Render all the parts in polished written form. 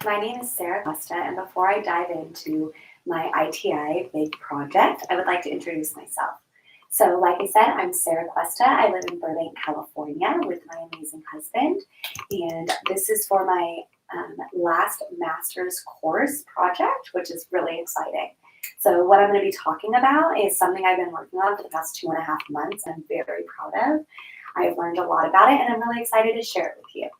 My name is Sarah Costa, and before I dive into my ITI big project, I would like to introduce myself. So, like I said, I'm Sarah Cuesta. I live in Burbank, California with my amazing husband, and this is for my last master's course project, which is really exciting. So, what I'm going to be talking about is something I've been working on for the past 2.5 months, and I'm very proud of. I've learned a lot about it, and I'm really excited to share it with you.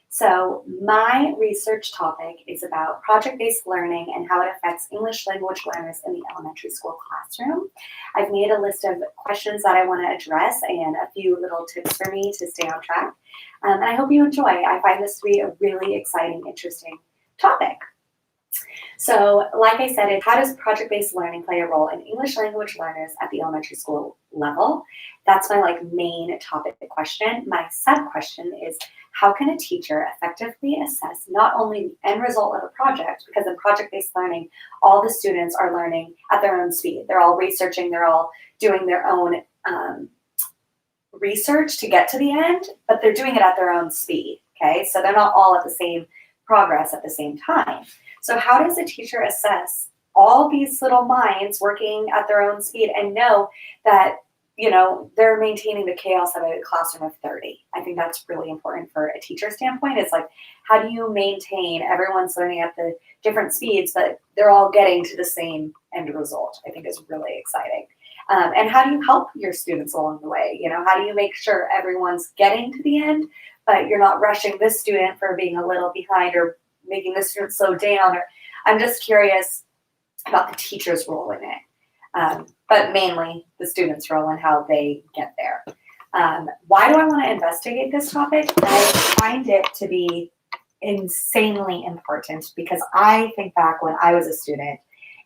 So my research topic is about project-based learning and how it affects English language learners in the elementary school classroom. I've made a list of questions that I want to address and a few little tips for me to stay on track. And I hope you enjoy. I find this to be a really exciting, interesting topic. So, like I said, how does project-based learning play a role in English language learners at the elementary school level? That's my main topic question. My sub-question is, how can a teacher effectively assess not only the end result of a project, because in project-based learning, all the students are learning at their own speed. They're all researching, they're all doing their own research to get to the end, but they're doing it at their own speed, okay? So they're not all at the same progress at the same time. So how does a teacher assess all these little minds working at their own speed and know that, they're maintaining the chaos of a classroom of 30? I think that's really important for a teacher standpoint. It's like, how do you maintain everyone's learning at the different speeds, but they're all getting to the same end result? I think is really exciting. And how do you help your students along the way? How do you make sure everyone's getting to the end, but you're not rushing this student for being a little behind or making this student slow down? Or I'm just curious about the teacher's role in it, but mainly the students' role and how they get there. Why do I want to investigate this topic? I find it to be insanely important because I think back when I was a student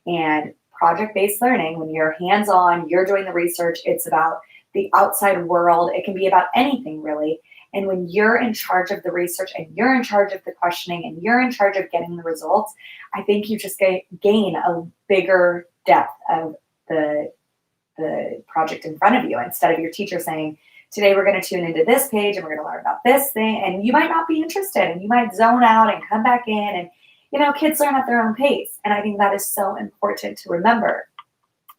and project-based learning, when you're hands-on, you're doing the research, it's about the outside world. It can be about anything really. And when you're in charge of the research and you're in charge of the questioning and you're in charge of getting the results, I think you just gain a bigger depth of the project in front of you, instead of your teacher saying, today we're going to tune into this page and we're going to learn about this thing. And you might not be interested and you might zone out and come back in. And, kids learn at their own pace. And I think that is so important to remember.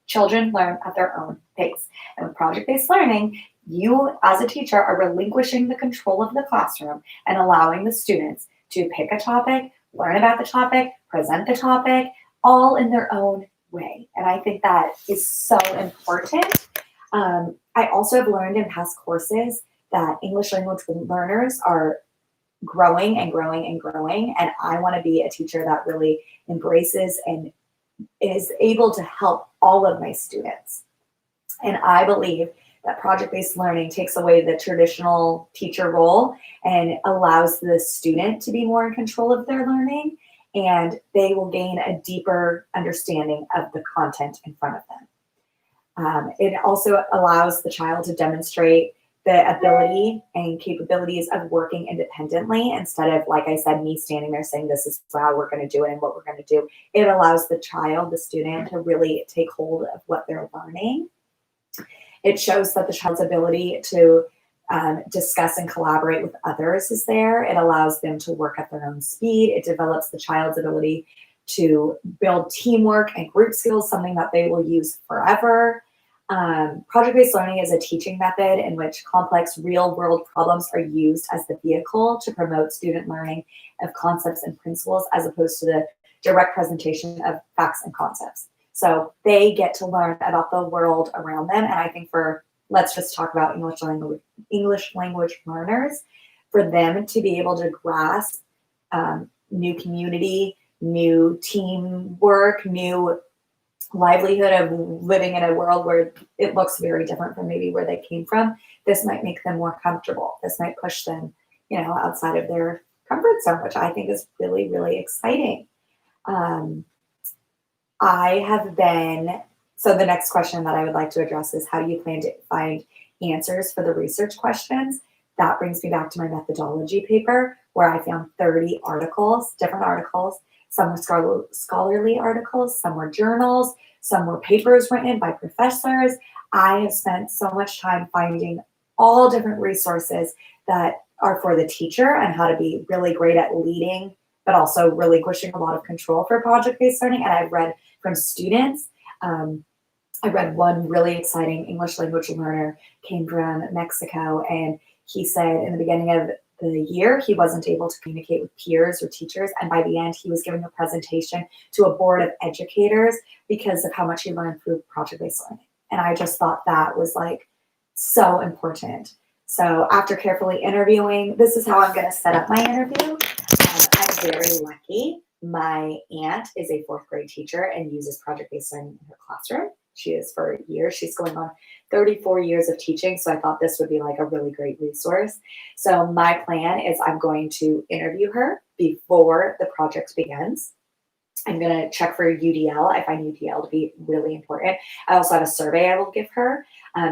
Children learn at their own pace. And with project-based learning, you as a teacher are relinquishing the control of the classroom and allowing the students to pick a topic, learn about the topic, present the topic, all in their own way. And I think that is so important. I also have learned in past courses that English language learners are growing and growing and growing. And I want to be a teacher that really embraces and is able to help all of my students. And I believe that project-based learning takes away the traditional teacher role and allows the student to be more in control of their learning, and they will gain a deeper understanding of the content in front of them. It also allows the child to demonstrate the ability and capabilities of working independently instead of, like I said, me standing there saying this is how we're going to do it and what we're going to do. It allows the child, the student, to really take hold of what they're learning. It shows that the child's ability to discuss and collaborate with others is there. It allows them to work at their own speed. It develops the child's ability to build teamwork and group skills, something that they will use forever. Project-based learning is a teaching method in which complex real-world problems are used as the vehicle to promote student learning of concepts and principles, as opposed to the direct presentation of facts and concepts. So they get to learn about the world around them. And I think let's just talk about English language learners, for them to be able to grasp new community, new teamwork, new livelihood of living in a world where it looks very different from maybe where they came from. This might make them more comfortable. This might push them, outside of their comfort zone, which I think is really, really exciting. So the next question that I would like to address is, how do you plan to find answers for the research questions? That brings me back to my methodology paper, where I found 30 articles, different articles. Some were scholarly articles, some were journals, some were papers written by professors. I have spent so much time finding all different resources that are for the teacher and how to be really great at leading but also relinquishing a lot of control for project-based learning. And I've read from students. I read one really exciting English language learner came from Mexico, and he said in the beginning of the year he wasn't able to communicate with peers or teachers, and by the end he was giving a presentation to a board of educators because of how much he learned through project-based learning. And I just thought that was like so important. So after carefully interviewing, this is how I'm going to set up my interview. I'm very lucky. My aunt is a 4th grade teacher and uses project-based learning in her classroom. She is for years. She's going on 34 years of teaching. So I thought this would be like a really great resource. So my plan is I'm going to interview her before the project begins. I'm going to check for UDL. I find UDL to be really important. I also have a survey I will give her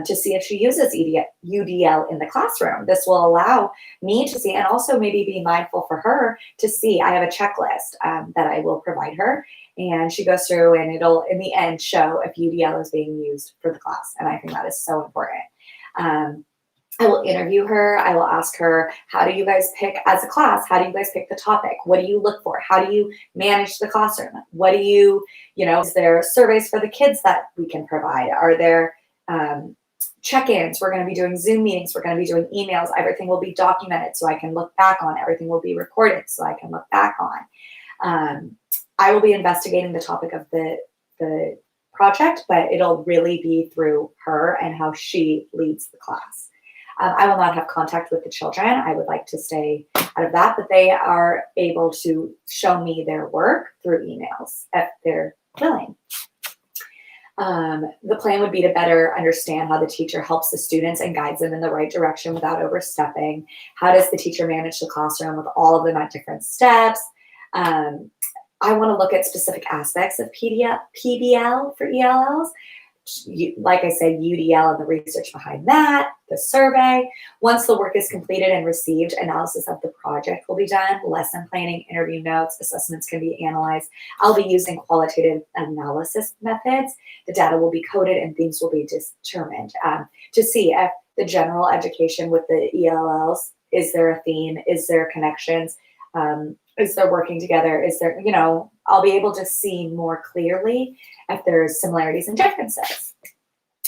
to see if she uses UDL in the classroom. This will allow me to see, and also maybe be mindful for her to see. I have a checklist that I will provide her, and she goes through and it'll in the end show if UDL is being used for the class. And I think that is so important. I will interview her. I will ask her, how do you guys pick as a class? How do you guys pick the topic? What do you look for? How do you manage the classroom? What do you, is there surveys for the kids that we can provide? Are there check-ins? We're going to be doing Zoom meetings. We're going to be doing emails. Everything will be documented so I can look back on. Everything will be recorded so I can look back on. I will be investigating the topic of the project, but it'll really be through her and how she leads the class. I will not have contact with the children. I would like to stay out of that, but they are able to show me their work through emails if they're willing. The plan would be to better understand how the teacher helps the students and guides them in the right direction without overstepping. How does the teacher manage the classroom with all of them at different steps? I want to look at specific aspects of PBL for ELLs. Like I said, UDL and the research behind that, the survey. Once the work is completed and received, analysis of the project will be done, lesson planning, interview notes, assessments can be analyzed. I'll be using qualitative analysis methods. The data will be coded and themes will be determined to see if the general education with the ELLs, is there a theme, is there connections, is there working together, is there, I'll be able to see more clearly if there's similarities and differences.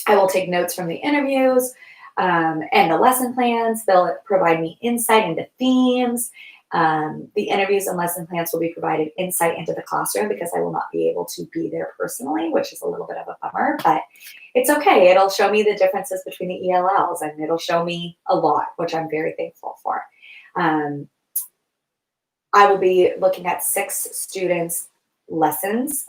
I will take notes from the interviews and the lesson plans. They'll provide me insight into themes. The interviews and lesson plans will be provided insight into the classroom because I will not be able to be there personally, which is a little bit of a bummer, but it's okay. It'll show me the differences between the ELLs and it'll show me a lot, which I'm very thankful for. I will be looking at 6 students' lessons.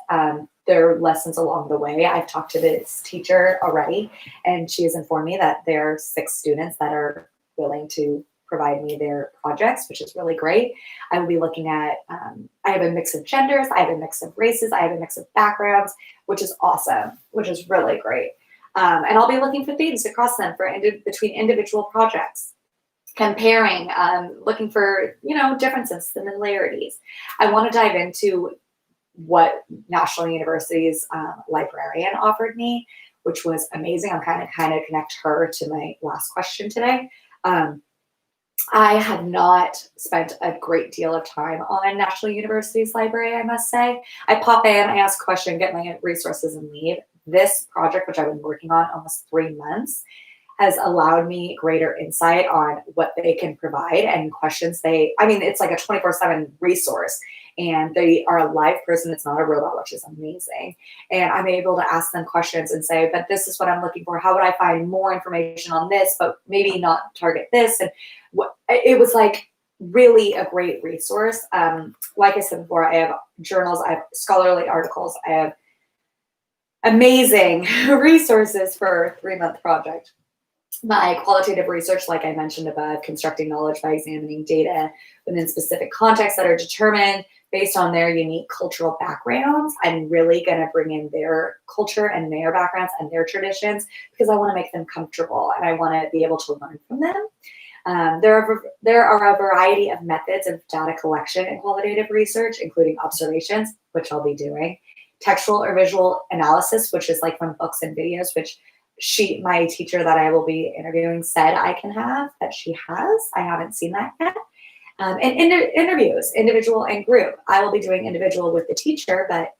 Their lessons along the way. I've talked to this teacher already, and she has informed me that there are 6 students that are willing to provide me their projects, which is really great. I will be looking at, I have a mix of genders, I have a mix of races, I have a mix of backgrounds, which is awesome, which is really great. And I'll be looking for themes across them between individual projects. Comparing, looking for, differences, similarities. I want to dive into what National University's librarian offered me, which was amazing. I'm kind of connect her to my last question today. I have not spent a great deal of time on National University's library, I must say. I pop in, I ask a question, get my resources and leave. This project, which I've been working on almost 3 months, has allowed me greater insight on what they can provide and questions it's like a 24/7 resource, and they are a live person. It's not a robot, which is amazing. And I'm able to ask them questions and say, but this is what I'm looking for. How would I find more information on this, but maybe not target this? And it was like really a great resource. Like I said before, I have journals, I have scholarly articles, I have amazing resources for a 3-month project. My qualitative research, like I mentioned above, constructing knowledge by examining data within specific contexts that are determined based on their unique cultural backgrounds. I'm really going to bring in their culture and their backgrounds and their traditions because I want to make them comfortable and I want to be able to learn from them. There are a variety of methods of data collection in qualitative research, including observations, which I'll be doing, textual or visual analysis, which is like from books and videos, which my teacher that I will be interviewing said I can have, that she has. I haven't seen that yet. and interviews, individual and group. I will be doing individual with the teacher, but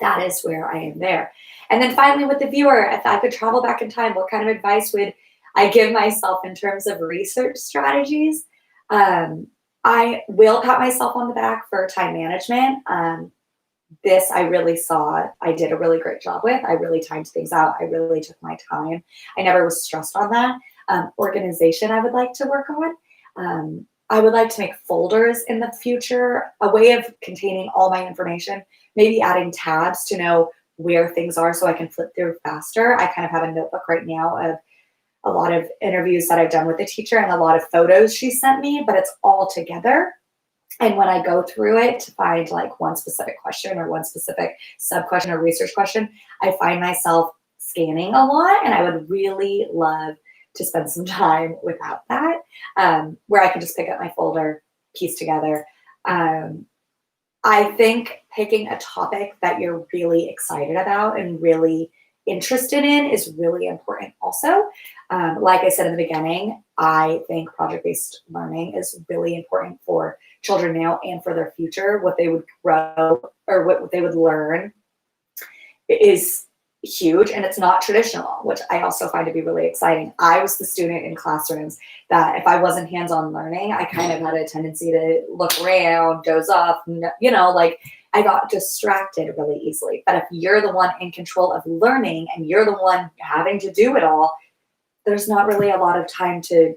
that is where I am there. And then finally, with the viewer, if I could travel back in time, what kind of advice would I give myself in terms of research strategies? I will pat myself on the back for time management. This I really saw I did a really great job with. I really timed things out. I really took my time. I never was stressed on that. Organization I would like to work on. I would like to make folders in the future, a way of containing all my information, maybe adding tabs to know where things are so I can flip through faster. I kind of have a notebook right now of a lot of interviews that I've done with the teacher and a lot of photos she sent me, but it's all together. And when I go through it to find like one specific question or one specific sub question or research question, I find myself scanning a lot, and I would really love to spend some time without that, where I can just pick up my folder, piece together. I think picking a topic that you're really excited about and really interested in is really important also. Like I said in the beginning, I think project-based learning is really important for children now and for their future. What they would grow or what they would learn is huge, and it's not traditional, which I also find to be really exciting. I was the student in classrooms that if I wasn't hands-on learning, I kind of had a tendency to look around, doze off, like I got distracted really easily. But if you're the one in control of learning and you're the one having to do it all, there's not really a lot of time to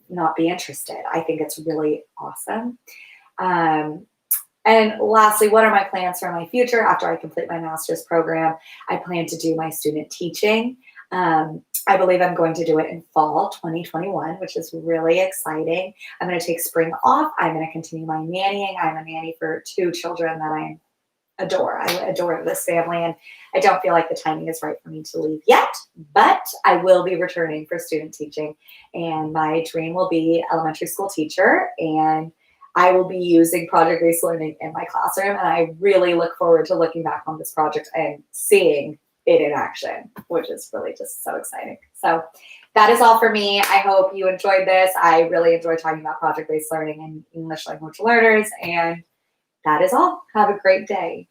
not be interested. I think it's really awesome. And lastly, what are my plans for my future after I complete my master's program? I plan to do my student teaching. I believe I'm going to do it in fall 2021, which is really exciting. I'm going to take spring off. I'm going to continue my nannying. I'm a nanny for 2 children that I adore. I adore this family, and I don't feel like the timing is right for me to leave yet, but I will be returning for student teaching. And my dream will be elementary school teacher, and I will be using project-based learning in my classroom, and I really look forward to looking back on this project and seeing it in action, which is really just so exciting. So that is all for me. I hope you enjoyed this. I really enjoy talking about project-based learning and English language learners, and that is all. Have a great day.